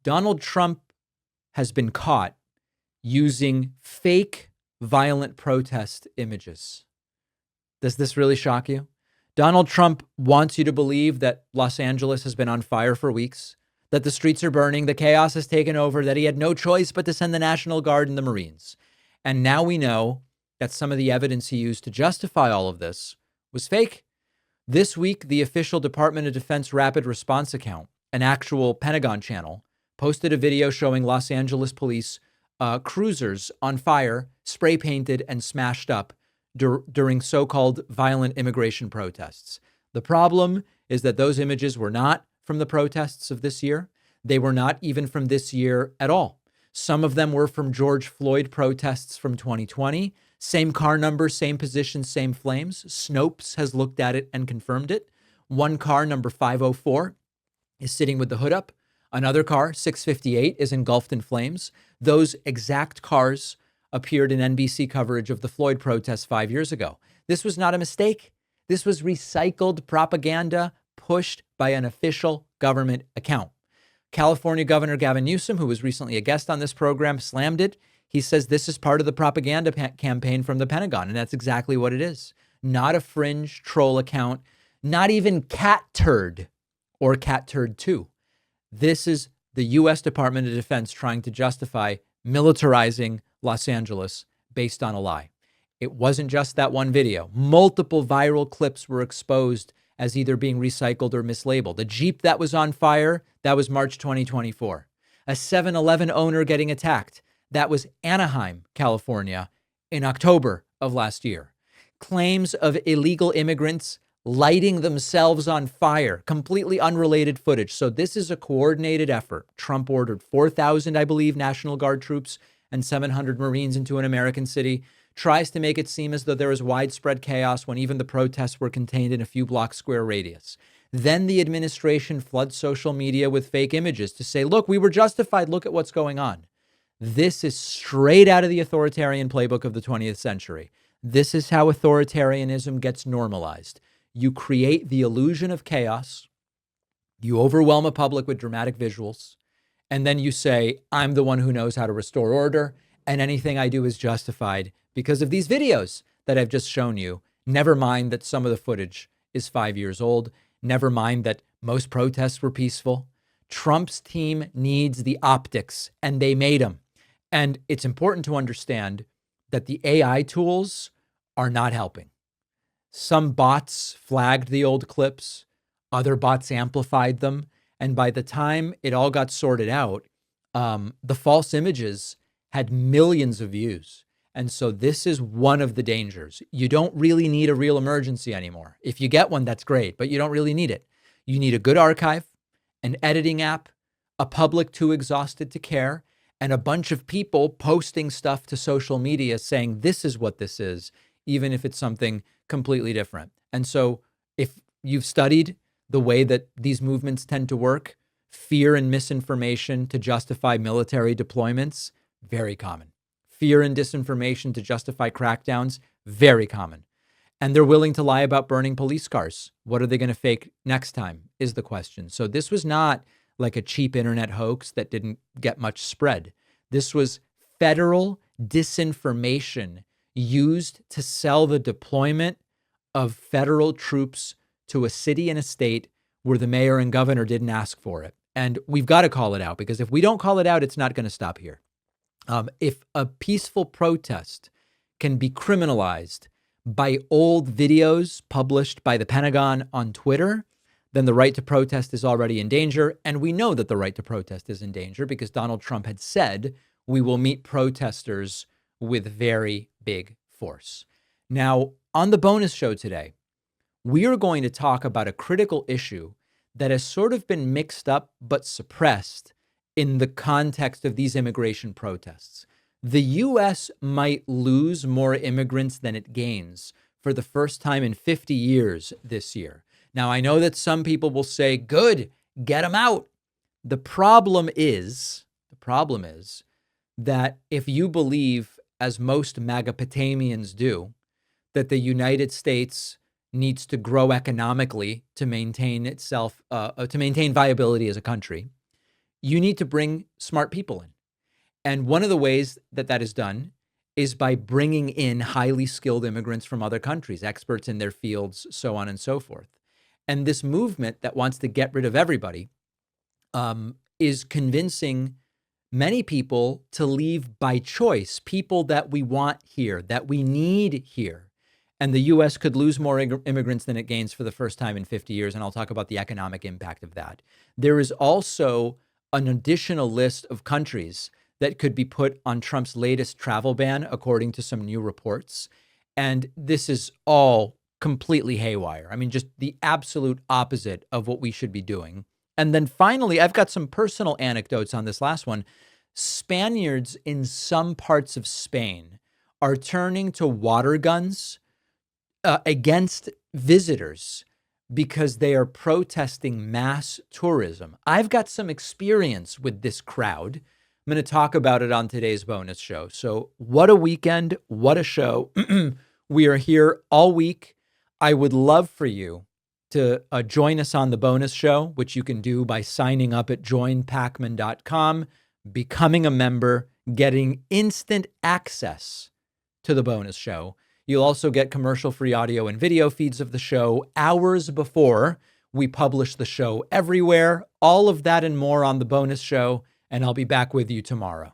Donald Trump has been caught using fake violent protest images. Does this really shock you? Donald Trump wants you to believe that Los Angeles has been on fire for weeks, that the streets are burning, the chaos has taken over, that he had no choice but to send the National Guard and the Marines. And now we know that some of the evidence he used to justify all of this was fake. This week, the official Department of Defense Rapid Response account, an actual Pentagon channel, posted a video showing Los Angeles police cruisers on fire, spray painted and smashed up during so-called violent immigration protests. The problem is that those images were not from the protests of this year. They were not even from this year at all. Some of them were from George Floyd protests from 2020. Same car number, same position, same flames. Snopes has looked at it and confirmed it. One car, number 504, is sitting with the hood up. Another car, 658, is engulfed in flames. Those exact cars appeared in NBC coverage of the Floyd protests 5 years ago. This was not a mistake. This was recycled propaganda pushed by an official government account. California Governor Gavin Newsom, who was recently a guest on this program, slammed it. He says this is part of the propaganda campaign from the Pentagon, and that's exactly what it is. Not a fringe troll account, not even Cat Turd or Cat Turd 2. This is the U.S. Department of Defense trying to justify militarizing Los Angeles based on a lie. It wasn't just that one video. Multiple viral clips were exposed as either being recycled or mislabeled. The Jeep that was on fire, that was March 2024. A 7-Eleven owner getting attacked, that was Anaheim, California, in October of last year. Claims of illegal immigrants lighting themselves on fire, completely unrelated footage. So this is a coordinated effort. Trump ordered 4,000, I believe, National Guard troops and 700 Marines into an American city, tries to make it seem as though there was widespread chaos when even the protests were contained in a few block square radius. Then the administration floods social media with fake images to say, look, we were justified. Look at what's going on. This is straight out of the authoritarian playbook of the 20th century. This is how authoritarianism gets normalized. You create the illusion of chaos. You overwhelm a public with dramatic visuals. And then you say, I'm the one who knows how to restore order, and anything I do is justified because of these videos that I've just shown you. Never mind that some of the footage is 5 years old. Never mind that most protests were peaceful. Trump's team needs the optics, and they made them. And it's important to understand that the AI tools are not helping. Some bots flagged the old clips. Other bots amplified them. And by the time it all got sorted out, the false images had millions of views. And so this is one of the dangers. You don't really need a real emergency anymore. If you get one, that's great, but you don't really need it. You need a good archive, an editing app, a public too exhausted to care, and a bunch of people posting stuff to social media saying this is what this is, even if it's something completely different. And so if you've studied the way that these movements tend to work, fear and misinformation to justify military deployments, very common. Fear and disinformation to justify crackdowns, very common. And they're willing to lie about burning police cars. What are they going to fake next time is the question. So this was not like a cheap internet hoax that didn't get much spread. This was federal disinformation used to sell the deployment of federal troops to a city and a state where the mayor and governor didn't ask for it. And we've got to call it out, because if we don't call it out, it's not going to stop here. If a peaceful protest can be criminalized by old videos published by the Pentagon on Twitter, then the right to protest is already in danger. And we know that the right to protest is in danger because Donald Trump had said we will meet protesters with very big force. Now, on the bonus show today, we are going to talk about a critical issue that has sort of been mixed up but suppressed in the context of these immigration protests. The U.S. might lose more immigrants than it gains for the first time in 50 years this year. Now, I know that some people will say, good, get them out. The problem is that if you believe, as most Magapotamians do, that the United States needs to grow economically to maintain itself, to maintain viability as a country, you need to bring smart people in. And one of the ways that that is done is by bringing in highly skilled immigrants from other countries, experts in their fields, so on and so forth. And this movement that wants to get rid of everybody is convincing many people to leave by choice, people that we want here, that we need here. And the U.S. could lose more immigrants than it gains for the first time in 50 years. And I'll talk about the economic impact of that. There is also an additional list of countries that could be put on Trump's latest travel ban, according to some new reports. And this is all completely haywire. I mean, just the absolute opposite of what we should be doing. And then finally, I've got some personal anecdotes on this last one. Spaniards in some parts of Spain are turning to water guns against visitors because they are protesting mass tourism. I've got some experience with this crowd. I'm going to talk about it on today's bonus show. So what a weekend. What a show. We are here all week. I would love for you to join us on the bonus show, which you can do by signing up at joinpacman.com, becoming a member, getting instant access to the bonus show. You'll also get commercial-free audio and video feeds of the show hours before we publish the show everywhere. All of that and more on the bonus show, and I'll be back with you tomorrow.